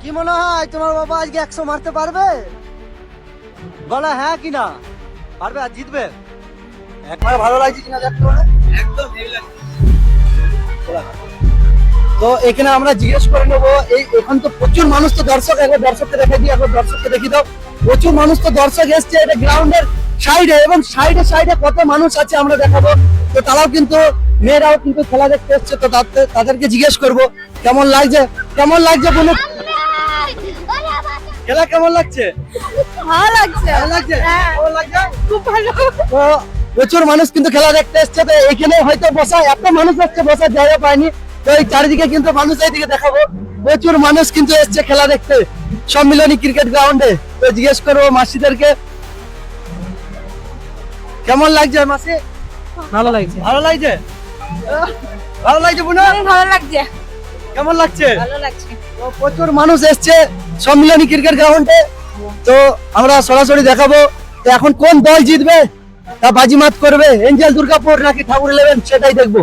কি মনে হয় তোমার বাবা আজকে 100 মারতে পারবে? বলো হ্যাঁ কি না, পারবে আর জিতবে? একবার ভালো লাগছে কিনা দেখতে হবে। একদম হেভি লাগছে। তো এখানে আমরা জিজ্ঞেস করে নেবো, এখন তো প্রচুর মানুষ, তো দর্শক, একবার দর্শককে দেখে দিই, একবার দর্শককে দেখি দাও। প্রচুর মানুষ, তো দর্শক এসছে এটা গ্রাউন্ডের সাইডে, এবং সাইডে সাইডে কত মানুষ আছে আমরা দেখাবো। তো তারাও কিন্তু, মেয়েরাও কিন্তু খেলা দেখতে এসছে, তো তাদেরকে জিজ্ঞেস করবো কেমন লাগছে, কেমন লাগছে বলুন, খেলা কেমন লাগছে? ভালো লাগছে। ভালো লাগছে? কেমন লাগছে? খুব ভালো। তো প্রচুর মানুষ কিন্তু খেলা দেখতে এসছে, তো এখানে হয়তো বসা, এত মানুষ এসছে বসার জায়গা পায়নি, তো এই চারিদিকে কিন্তু মানুষ, এইদিকে দেখাবো প্রচুর মানুষ কিন্তু এসছে খেলা দেখতে সম্মিলনী ক্রিকেট গ্রাউন্ডে। তো জিজ্ঞেস করবো মাসিদেরকে কেমন লাগছে। মাসি ভালো লাগছে। ভালো লাগছে? ভালো লাগছে বুনা? ভালো লাগছে। কেমন লাগছে? ভালো লাগছে। তো প্রচুর মানুষ এসছে সম্মিলনী ক্রিকেট গ্রাউন্ডে, তো আমরা সরাসরি দেখাবো তো এখন কোন দল জিতবে, তা বাজিমাত করবে এঞ্জেল দুর্গাপুর নাকি ঠাকুর 11, সেটাই দেখবো।